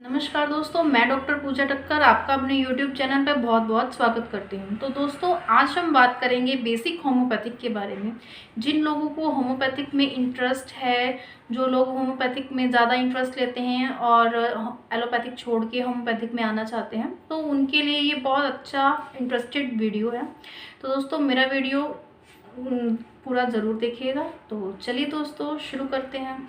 नमस्कार दोस्तों, मैं डॉक्टर पूजा टक्कर आपका अपने YouTube चैनल पर बहुत बहुत स्वागत करती हूं। तो दोस्तों, आज हम बात करेंगे बेसिक होम्योपैथिक के बारे में। जिन लोगों को होम्योपैथिक में इंटरेस्ट है, जो लोग होम्योपैथिक में ज़्यादा इंटरेस्ट लेते हैं और एलोपैथिक छोड़ के होम्योपैथिक में आना चाहते हैं, तो उनके लिए ये बहुत अच्छा इंटरेस्टेड वीडियो है। तो दोस्तों, मेरा वीडियो पूरा ज़रूर देखिएगा। तो चलिए दोस्तों, शुरू करते हैं।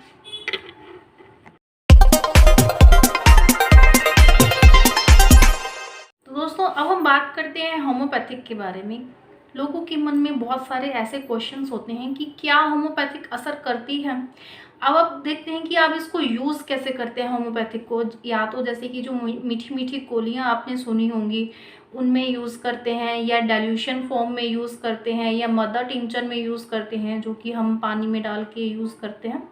दोस्तों, अब हम बात करते हैं होम्योपैथिक के बारे में। लोगों के मन में बहुत सारे ऐसे क्वेश्चंस होते हैं कि क्या होम्योपैथिक असर करती है। अब आप देखते हैं कि आप इसको यूज़ कैसे करते हैं होम्योपैथिक को। या तो जैसे कि जो मीठी मीठी गोलियां आपने सुनी होंगी उनमें यूज़ करते हैं, या डाइल्यूशन फॉर्म में यूज़ करते हैं, या मदर टिंचर में यूज़ करते हैं जो कि हम पानी में डाल के यूज़ करते हैं,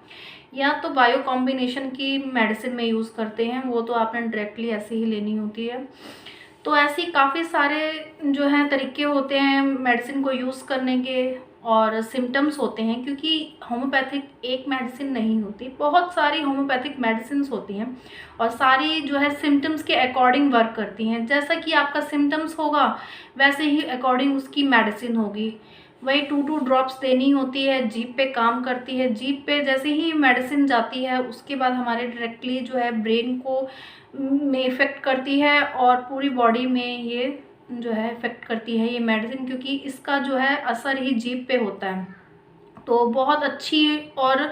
या तो बायो कॉम्बिनेशन की मेडिसिन में यूज़ करते हैं। वो तो आपने डायरेक्टली ऐसे ही लेनी होती है। तो ऐसे काफ़ी सारे जो हैं तरीके होते हैं मेडिसिन को यूज़ करने के, और सिम्टम्स होते हैं, क्योंकि होम्योपैथिक एक मेडिसिन नहीं होती, बहुत सारी होम्योपैथिक मेडिसिन्स होती हैं और सारी जो है सिम्टम्स के अकॉर्डिंग वर्क करती हैं। जैसा कि आपका सिम्टम्स होगा वैसे ही अकॉर्डिंग उसकी मेडिसिन होगी। वही 2 ड्रॉप्स देनी होती है, जीभ पे काम करती है। जीभ पे जैसे ही मेडिसिन जाती है उसके बाद हमारे डायरेक्टली जो है ब्रेन को में इफ़ेक्ट करती है और पूरी बॉडी में ये जो है इफ़ेक्ट करती है ये मेडिसिन, क्योंकि इसका जो है असर ही जीभ पे होता है। तो बहुत अच्छी और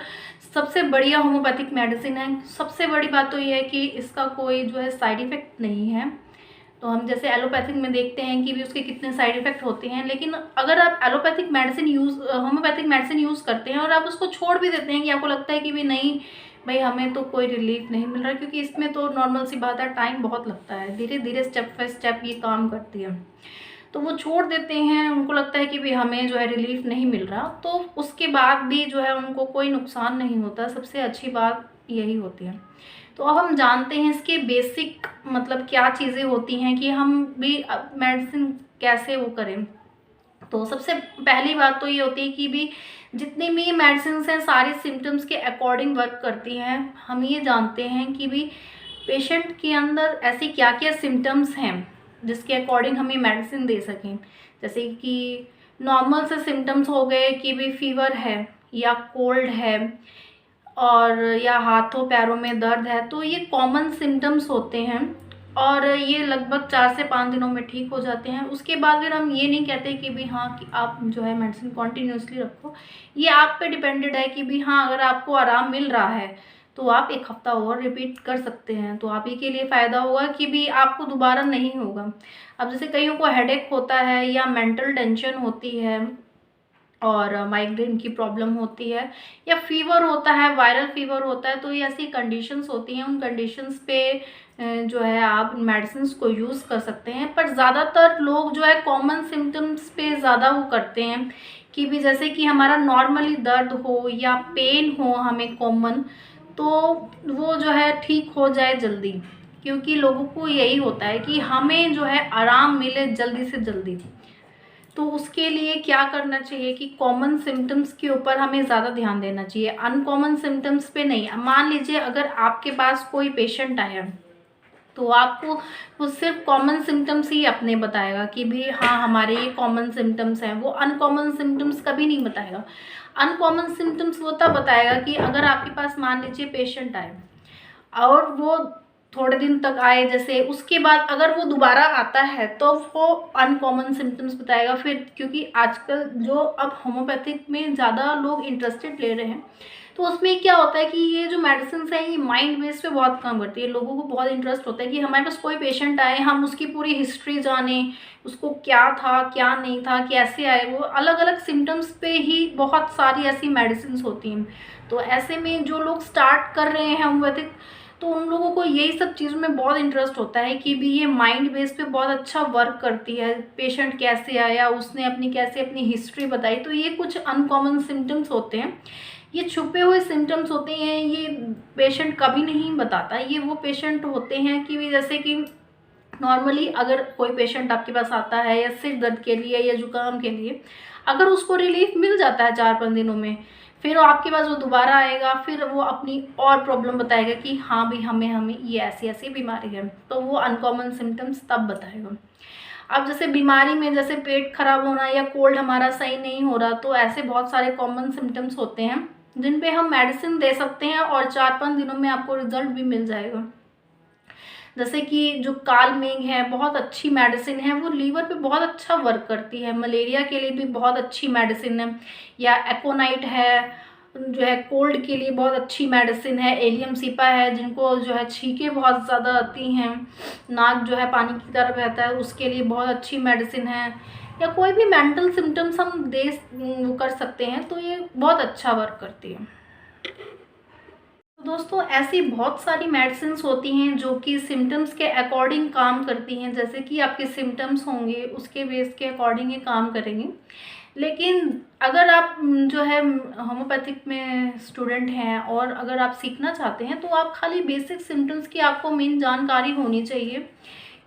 सबसे बढ़िया होम्योपैथिक मेडिसिन है। सबसे बड़ी बात तो ये है कि इसका कोई जो है साइड इफ़ेक्ट नहीं है। तो हम जैसे एलोपैथिक में देखते हैं कि भी उसके कितने साइड इफ़ेक्ट होते हैं, लेकिन अगर आप allopathic medicine homeopathic medicine use करते हैं और आप उसको छोड़ भी देते हैं कि आपको लगता है कि भी नहीं भाई हमें तो कोई रिलीफ नहीं मिल रहा, क्योंकि इसमें तो नॉर्मल सी बात है, टाइम बहुत लगता है, धीरे धीरे स्टेप बाय स्टेप ये काम करती है। तो वो छोड़ देते हैं, उनको लगता है कि भी हमें जो है रिलीफ नहीं मिल रहा, तो उसके बाद भी जो है उनको कोई नुकसान नहीं होता। सबसे अच्छी बात यही होती है। तो अब हम जानते हैं इसके बेसिक मतलब क्या चीज़ें होती हैं कि हम भी मेडिसिन कैसे वो करें। तो सबसे पहली बात तो ये होती है कि भी जितनी भी मेडिसिन हैं सारी सिम्टम्स के अकॉर्डिंग वर्क करती हैं। हम ये जानते हैं कि भी पेशेंट के अंदर ऐसी क्या क्या सिम्टम्स हैं जिसके अकॉर्डिंग हम ये मेडिसिन दे सकें। जैसे कि नॉर्मल से सिम्टम्स हो गए कि भी फीवर है, या कोल्ड है, और या हाथों पैरों में दर्द है, तो ये कॉमन सिम्टम्स होते हैं और ये लगभग 4 से 5 दिनों में ठीक हो जाते हैं। उसके बाद फिर हम ये नहीं कहते कि भी हाँ कि आप जो है मेडिसिन कॉन्टीन्यूसली रखो। ये आप पे डिपेंडेड है कि भी हाँ अगर आपको आराम मिल रहा है तो आप 1 हफ्ता और रिपीट कर सकते हैं, तो आप ही के लिए फ़ायदा होगा कि भी आपको दोबारा नहीं होगा। अब जैसे कईयों को हेडेक होता है, या मेंटल टेंशन होती है, और माइग्रेन की प्रॉब्लम होती है, या फीवर होता है, वायरल फीवर होता है, तो ये ऐसी कंडीशंस होती हैं। उन कंडीशंस पे जो है आप मेडिसिन्स को यूज़ कर सकते हैं। पर ज़्यादातर लोग जो है कॉमन सिम्टम्स पे ज़्यादा वो करते हैं कि भी जैसे कि हमारा नॉर्मली दर्द हो या पेन हो हमें कॉमन, तो वो जो है ठीक हो जाए जल्दी, क्योंकि लोगों को यही होता है कि हमें जो है आराम मिले जल्दी से जल्दी। तो उसके लिए क्या करना चाहिए कि कॉमन सिम्टम्स के ऊपर हमें ज़्यादा ध्यान देना चाहिए, अनकॉमन सिम्टम्स पे नहीं। मान लीजिए अगर आपके पास कोई पेशेंट आया तो आपको वो सिर्फ कॉमन सिम्टम्स ही अपने बताएगा कि भी हाँ हमारे ये कॉमन सिम्टम्स हैं, वो अनकॉमन सिम्टम्स कभी नहीं बताएगा। अनकॉमन सिम्टम्स वो तब बताएगा कि अगर आपके पास मान लीजिए पेशेंट आए और वो थोड़े दिन तक आए, जैसे उसके बाद अगर वो दोबारा आता है तो वो अनकॉमन सिम्टम्स बताएगा फिर, क्योंकि आजकल जो अब होम्योपैथिक में ज़्यादा लोग इंटरेस्टेड ले रहे हैं, तो उसमें क्या होता है कि ये जो मेडिसिन है ये माइंड बेस पे बहुत काम करती है। लोगों को बहुत इंटरेस्ट होता है कि हमारे पास कोई पेशेंट आए, हम उसकी पूरी हिस्ट्री जाने, उसको क्या था क्या नहीं था, कैसे आए, वो अलग अलग सिम्टम्स पे ही बहुत सारी ऐसी मेडिसिन होती हैं। तो ऐसे में जो लोग स्टार्ट कर रहे हैं होम्योपैथिक, तो उन लोगों को यही सब चीज़ों में बहुत इंटरेस्ट होता है कि भी ये माइंड बेस पे बहुत अच्छा वर्क करती है। पेशेंट कैसे आया, उसने अपनी कैसे अपनी हिस्ट्री बताई, तो ये कुछ अनकॉमन सिम्टम्स होते हैं, ये छुपे हुए सिम्टम्स होते हैं, ये पेशेंट कभी नहीं बताता। ये वो पेशेंट होते हैं कि जैसे कि नॉर्मली अगर कोई पेशेंट आपके पास आता है या सिर दर्द के लिए या जुकाम के लिए, अगर उसको रिलीफ मिल जाता है 4-5 दिनों में, फिर वो आपके पास वो दोबारा आएगा, फिर वो अपनी और प्रॉब्लम बताएगा कि हाँ भी हमें ये ऐसी ऐसी बीमारी है, तो वो अनकॉमन सिम्टम्स तब बताएगा। अब जैसे बीमारी में जैसे पेट खराब होना या कोल्ड हमारा सही नहीं हो रहा, तो ऐसे बहुत सारे कॉमन सिम्टम्स होते हैं जिन पे हम मेडिसिन दे सकते हैं और 4-5 दिनों में आपको रिजल्ट भी मिल जाएगा। जैसे कि जो काल मेघ है, बहुत अच्छी मेडिसिन है, वो लीवर पे बहुत अच्छा वर्क करती है। मलेरिया के लिए भी बहुत अच्छी मेडिसिन है। या एकोनाइट है जो है कोल्ड के लिए बहुत अच्छी मेडिसिन है। एलियम सीपा है, जिनको जो है छींकें बहुत ज़्यादा आती हैं, नाक जो है पानी की तरफ रहता है, उसके लिए बहुत अच्छी मेडिसिन है। या कोई भी मेंटल सिम्टम्स हम दे कर सकते हैं, तो ये बहुत अच्छा वर्क करती है। तो दोस्तों ऐसी बहुत सारी मेडिसिन्स होती हैं जो कि सिम्टम्स के अकॉर्डिंग काम करती हैं। जैसे कि आपके सिम्टम्स होंगे उसके बेस के अकॉर्डिंग ये काम करेंगी। लेकिन अगर आप जो है होम्योपैथिक में स्टूडेंट हैं और अगर आप सीखना चाहते हैं, तो आप खाली बेसिक सिम्टम्स की आपको मेन जानकारी होनी चाहिए।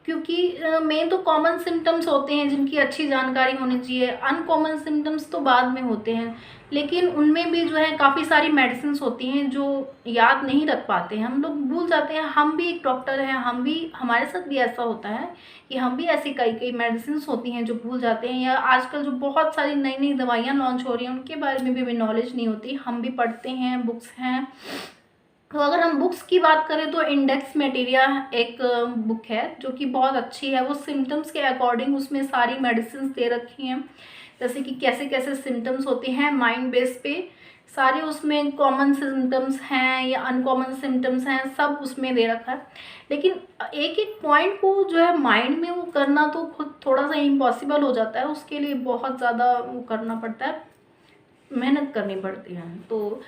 क्योंकि मेन तो कॉमन सिम्टम्स होते हैं जिनकी अच्छी जानकारी होनी चाहिए। अनकॉमन सिम्टम्स तो बाद में होते हैं, लेकिन उनमें भी जो है काफ़ी सारी मेडिसिन्स होती हैं जो याद नहीं रख पाते हैं, हम लोग भूल जाते हैं। हम भी एक डॉक्टर हैं, हम भी, हमारे साथ भी ऐसा होता है कि हम भी ऐसी कई कई मेडिसिन्स होती हैं जो भूल जाते हैं। या आजकल जो बहुत सारी नई नई दवाइयाँ लॉन्च हो रही हैं उनके बारे में भी हमें नॉलेज नहीं होती। हम भी पढ़ते हैं, बुक्स हैं। तो अगर हम बुक्स की बात करें तो इंडेक्स मटेरिया एक बुक है जो कि बहुत अच्छी है। वो सिम्टम्स के अकॉर्डिंग उसमें सारी मेडिसिन दे रखी हैं, जैसे कि कैसे कैसे सिम्टम्स होते हैं माइंड बेस पे। सारे उसमें कॉमन सिम्टम्स हैं या अनकॉमन सिम्टम्स हैं, सब उसमें दे रखा है। लेकिन एक एक पॉइंट को जो है माइंड में वो करना तो खुद थोड़ा सा इम्पॉसिबल हो जाता है। उसके लिए बहुत ज़्यादा वो करना पड़ता है, मेहनत करनी पड़ती है। तो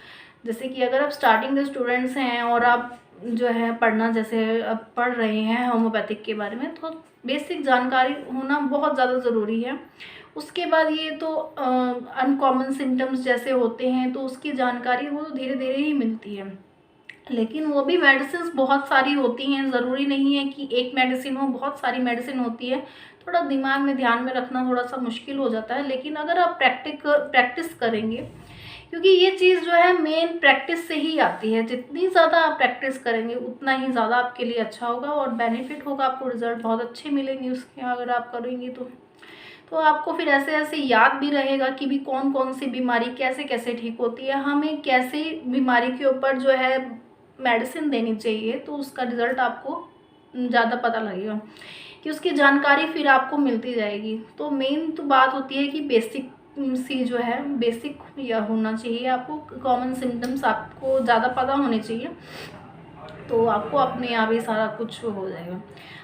जैसे कि अगर आप स्टार्टिंग के स्टूडेंट्स हैं और आप जो है पढ़ना, जैसे अब पढ़ रहे हैं होम्योपैथिक के बारे में, तो बेसिक जानकारी होना बहुत ज़्यादा ज़रूरी है। उसके बाद ये तो अनकॉमन सिम्टम्स जैसे होते हैं तो उसकी जानकारी वो धीरे धीरे ही मिलती है। लेकिन वो भी मेडिसिन बहुत सारी होती हैं, ज़रूरी नहीं है कि एक मेडिसिन हो, बहुत सारी मेडिसिन होती है। थोड़ा दिमाग में ध्यान में रखना थोड़ा सा मुश्किल हो जाता है, लेकिन अगर आप प्रैक्टिस करेंगे, क्योंकि ये चीज़ जो है मेन प्रैक्टिस से ही आती है। जितनी ज़्यादा आप प्रैक्टिस करेंगे उतना ही ज़्यादा आपके लिए अच्छा होगा और बेनिफिट होगा, आपको रिजल्ट बहुत अच्छे मिलेंगे उसके अगर आप करेंगे तो आपको फिर ऐसे ऐसे याद भी रहेगा कि भी कौन कौन सी बीमारी कैसे कैसे ठीक होती है, हमें कैसे बीमारी के ऊपर जो है मेडिसिन देनी चाहिए, तो उसका रिज़ल्ट आपको ज़्यादा पता लगेगा कि उसकी जानकारी फिर आपको मिलती जाएगी। तो मेन तो बात होती है कि बेसिक सी जो है बेसिक यह होना चाहिए, आपको कॉमन सिम्टम्स आपको ज़्यादा पता होने चाहिए, तो आपको अपने आप ही सारा कुछ हो जाएगा।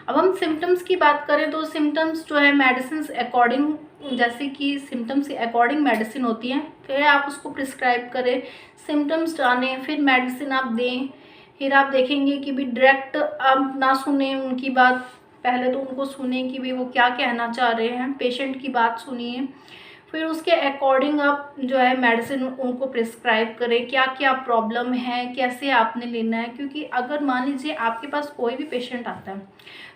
अब हम सिम्टम्स की बात करें तो सिम्टम्स जो है मेडिसिन अकॉर्डिंग, जैसे कि सिम्टम्स के अकॉर्डिंग मेडिसिन होती हैं, फिर आप उसको प्रिस्क्राइब करें, सिम्टम्स जानें, फिर मेडिसिन आप दें। फिर आप देखेंगे कि भी डायरेक्ट आप ना सुने उनकी बात, पहले तो उनको सुने कि भी वो क्या कहना चाह रहे हैं, पेशेंट की बात सुनिए, फिर उसके अकॉर्डिंग आप जो है मेडिसिन उनको प्रिस्क्राइब करें, क्या क्या प्रॉब्लम है, कैसे आपने लेना है। क्योंकि अगर मान लीजिए आपके पास कोई भी पेशेंट आता है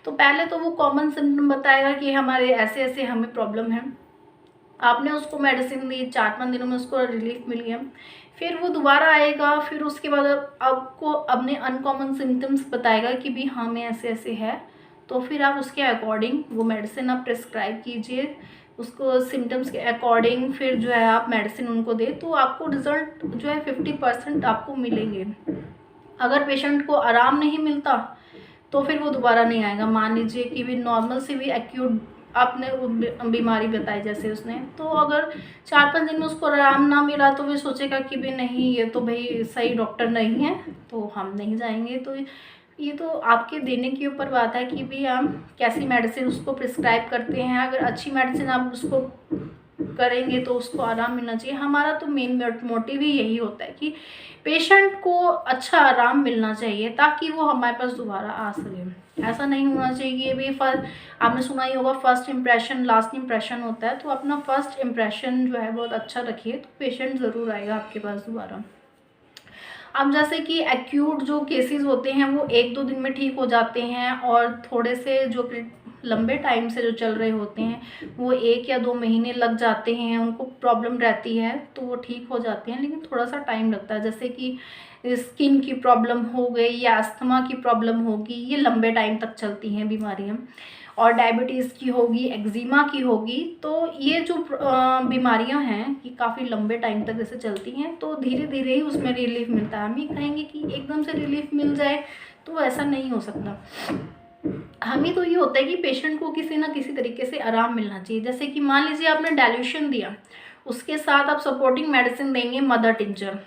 तो पहले तो वो कॉमन सिम्टम बताएगा कि हमारे ऐसे ऐसे हमें प्रॉब्लम है, आपने उसको मेडिसिन दी, 4-5 दिनों में उसको रिलीफ मिल गया, फिर वो दोबारा आएगा, फिर उसके बाद आपको अपने अनकॉमन सिम्टम्स बताएगा कि भी हाँ मैं ऐसे ऐसे है, तो फिर आप उसके अकॉर्डिंग वो मेडिसिन आप प्रिस्क्राइब कीजिए उसको सिम्टम्स के अकॉर्डिंग, फिर जो है आप मेडिसिन उनको दे, तो आपको रिज़ल्ट जो है 50% आपको मिलेंगे। अगर पेशेंट को आराम नहीं मिलता तो फिर वो दोबारा नहीं आएगा। मान लीजिए कि भी नॉर्मल से भी एक्यूट आपने वो बीमारी बताई जैसे उसने, तो अगर 4-5 दिन में उसको आराम ना मिला तो फिर सोचेगा कि भी नहीं ये तो भाई सही डॉक्टर नहीं है, तो हम नहीं जाएंगे। तो ये तो आपके देने के ऊपर बात है कि भी हम कैसी मेडिसिन उसको प्रिस्क्राइब करते हैं। अगर अच्छी मेडिसिन आप उसको करेंगे तो उसको आराम मिलना चाहिए। हमारा तो मेन मोटिव ही यही होता है कि पेशेंट को अच्छा आराम मिलना चाहिए ताकि वो हमारे पास दोबारा आ सके। ऐसा नहीं होना चाहिए भी आपने सुना ही होगा फर्स्ट इम्प्रेशन लास्ट इम्प्रेशन होता है, तो अपना फर्स्ट इम्प्रेशन जो है बहुत अच्छा रखिए, तो पेशेंट ज़रूर आएगा आपके पास दोबारा। अब जैसे कि एक्यूट जो केसेस होते हैं वो 1-2 दिन में ठीक हो जाते हैं, और थोड़े से जो लंबे टाइम से जो चल रहे होते हैं वो 1 या 2 महीने लग जाते हैं, उनको प्रॉब्लम रहती है तो वो ठीक हो जाते हैं, लेकिन थोड़ा सा टाइम लगता है। जैसे कि स्किन की प्रॉब्लम हो गई या अस्थमा की प्रॉब्लम होगी, ये लंबे टाइम तक चलती हैं बीमारियाँ। और डायबिटीज़ की होगी, एक्जिमा की होगी, तो ये जो बीमारियां हैं ये काफ़ी लंबे टाइम तक जैसे चलती हैं, तो धीरे धीरे ही उसमें रिलीफ मिलता है। हम ये कहेंगे कि एकदम से रिलीफ मिल जाए तो ऐसा नहीं हो सकता। हमें तो ये होता है कि पेशेंट को किसी ना किसी तरीके से आराम मिलना चाहिए। जैसे कि मान लीजिए आपने डाइल्यूशन दिया, उसके साथ आप सपोर्टिंग मेडिसिन देंगे मदर टिंचर,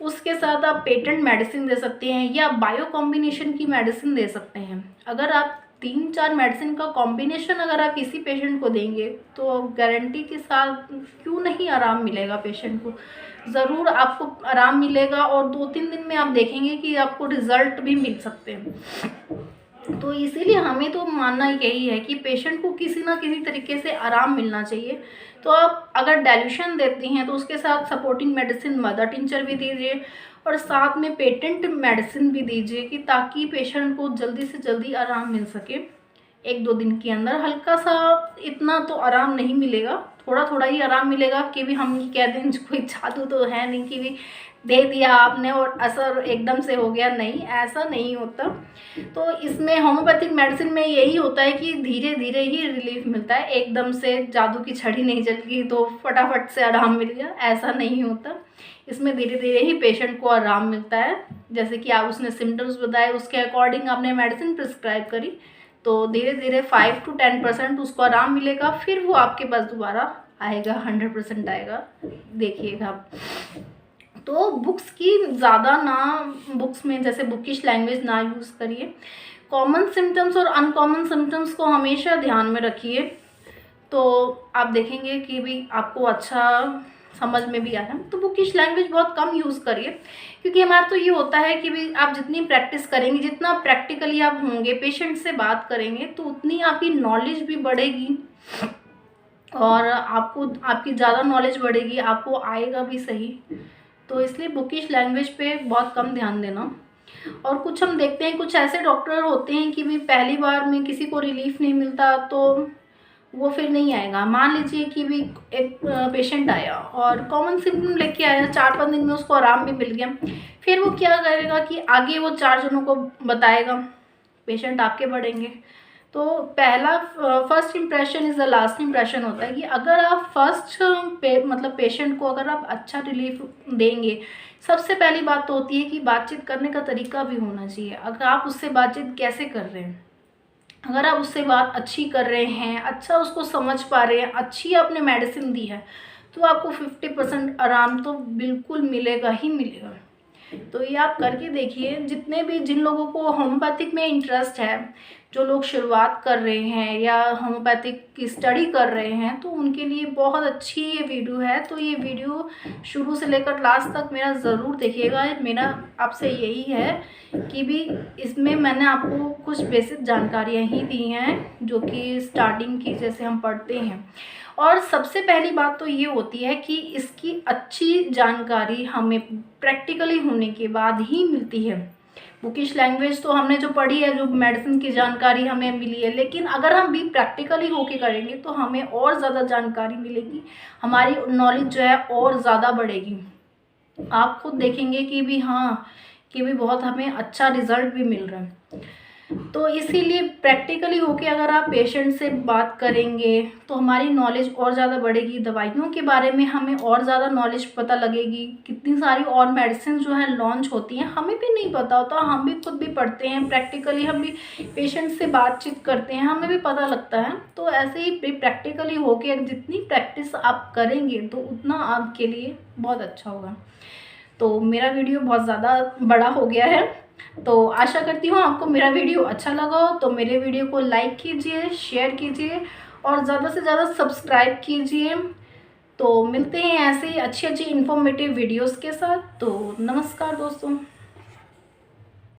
उसके साथ आप पेटेंट मेडिसिन दे सकते हैं या बायो कॉम्बिनेशन की मेडिसिन दे सकते हैं। अगर आप 3-4 मेडिसिन का कॉम्बिनेशन अगर आप किसी पेशेंट को देंगे तो गारंटी के साथ क्यों नहीं आराम मिलेगा पेशेंट को, ज़रूर आपको आराम मिलेगा और 2-3 दिन में आप देखेंगे कि आपको रिज़ल्ट भी मिल सकते हैं। तो इसीलिए हमें तो मानना यही है कि पेशेंट को किसी ना किसी तरीके से आराम मिलना चाहिए। तो आप अगर डाइल्यूशन देती हैं तो उसके साथ सपोर्टिंग मेडिसिन मदर टिंचर भी दीजिए और साथ में पेटेंट मेडिसिन भी दीजिए कि ताकि पेशेंट को जल्दी से जल्दी आराम मिल सके। 1-2 दिन के अंदर हल्का सा, इतना तो आराम नहीं मिलेगा, थोड़ा थोड़ा ही आराम मिलेगा कि भी हम कह दें कोई जादू तो है नहीं कि भी दे दिया आपने और असर एकदम से हो गया, नहीं, ऐसा नहीं होता। तो इसमें होम्योपैथिक मेडिसिन में यही होता है कि धीरे धीरे ही रिलीफ मिलता है, एकदम से जादू की छड़ी नहीं चल गई तो फटाफट से आराम मिल गया, ऐसा नहीं होता। इसमें धीरे धीरे ही पेशेंट को आराम मिलता है। जैसे कि आप उसने सिम्टम्स बताए उसके अकॉर्डिंग आपने मेडिसिन प्रिस्क्राइब करी तो धीरे धीरे 5 to 10% उसको आराम मिलेगा, फिर वो आपके पास दोबारा आएगा, 100% आएगा, देखिएगा आप। तो बुक्स की ज़्यादा ना, बुक्स में जैसे बुकिश लैंग्वेज ना यूज़ करिए। कॉमन सिम्टम्स और अनकॉमन सिम्टम्स को हमेशा ध्यान में रखिए, तो आप देखेंगे कि भी आपको अच्छा समझ में भी आ रहा है। तो बुकिश लैंग्वेज बहुत कम यूज़ करिए, क्योंकि हमारा तो ये होता है कि भी आप जितनी प्रैक्टिस करेंगे, जितना प्रैक्टिकली आप होंगे, पेशेंट से बात करेंगे, तो उतनी आपकी नॉलेज भी बढ़ेगी और आपको आपकी ज़्यादा नॉलेज बढ़ेगी, आपको आएगा भी सही। तो इसलिए बुकिश लैंग्वेज पे बहुत कम ध्यान देना। और कुछ हम देखते हैं, कुछ ऐसे डॉक्टर होते हैं कि भी पहली बार में किसी को रिलीफ नहीं मिलता तो वो फिर नहीं आएगा। मान लीजिए कि भी एक पेशेंट आया और कॉमन सिम्टम लेके आया, 4-5 दिन में उसको आराम भी मिल गया, फिर वो क्या करेगा कि आगे वो 4 जनों को बताएगा, पेशेंट आपके बढ़ेंगे। तो पहला first impression is the last impression होता है कि अगर आप मतलब पेशेंट को अगर आप अच्छा रिलीफ देंगे, सबसे पहली बात तो होती है कि बातचीत करने का तरीका भी होना चाहिए। अगर आप उससे बातचीत कैसे कर रहे हैं, अगर आप उससे बात अच्छी कर रहे हैं, अच्छा उसको समझ पा रहे हैं, अच्छी आपने मेडिसिन दी है, तो आपको 50% आराम तो बिल्कुल मिलेगा ही मिलेगा। तो ये आप करके देखिए। जिन लोगों को होम्योपैथिक में इंटरेस्ट है, जो लोग शुरुआत कर रहे हैं या होम्योपैथिक की स्टडी कर रहे हैं, तो उनके लिए बहुत अच्छी ये वीडियो है। तो ये वीडियो शुरू से लेकर लास्ट तक मेरा ज़रूर देखिएगा। मेरा आपसे यही है कि भी इसमें मैंने आपको कुछ बेसिक जानकारियाँ ही दी हैं, जो कि स्टार्टिंग की जैसे हम पढ़ते हैं। और सबसे पहली बात तो ये होती है कि इसकी अच्छी जानकारी हमें प्रैक्टिकली होने के बाद ही मिलती है। बुकिश लैंग्वेज तो हमने जो पढ़ी है, जो मेडिसिन की जानकारी हमें मिली है, लेकिन अगर हम भी प्रैक्टिकली होके करेंगे तो हमें और ज़्यादा जानकारी मिलेगी, हमारी नॉलेज जो है और ज़्यादा बढ़ेगी। आप खुद देखेंगे कि भी हाँ, कि भी बहुत हमें अच्छा रिज़ल्ट भी मिल रहा है। तो इसीलिए प्रैक्टिकली होके अगर आप पेशेंट से बात करेंगे तो हमारी नॉलेज और ज़्यादा बढ़ेगी, दवाइयों के बारे में हमें और ज़्यादा नॉलेज पता लगेगी। कितनी सारी और मेडिसिन जो है लॉन्च होती हैं, हमें भी नहीं पता होता, हम भी खुद भी पढ़ते हैं, प्रैक्टिकली हम भी पेशेंट से बातचीत करते हैं, हमें भी पता लगता है। तो ऐसे ही प्रैक्टिकली होके जितनी प्रैक्टिस आप करेंगे तो उतना आपके लिए बहुत अच्छा होगा। तो मेरा वीडियो बहुत ज़्यादा बड़ा हो गया है, तो आशा करती हूँ आपको मेरा वीडियो अच्छा लगा हो। तो मेरे वीडियो को लाइक कीजिए, शेयर कीजिए और ज़्यादा से ज़्यादा सब्सक्राइब कीजिए। तो मिलते हैं ऐसे ही अच्छी इन्फॉर्मेटिव वीडियोस के साथ। तो नमस्कार दोस्तों।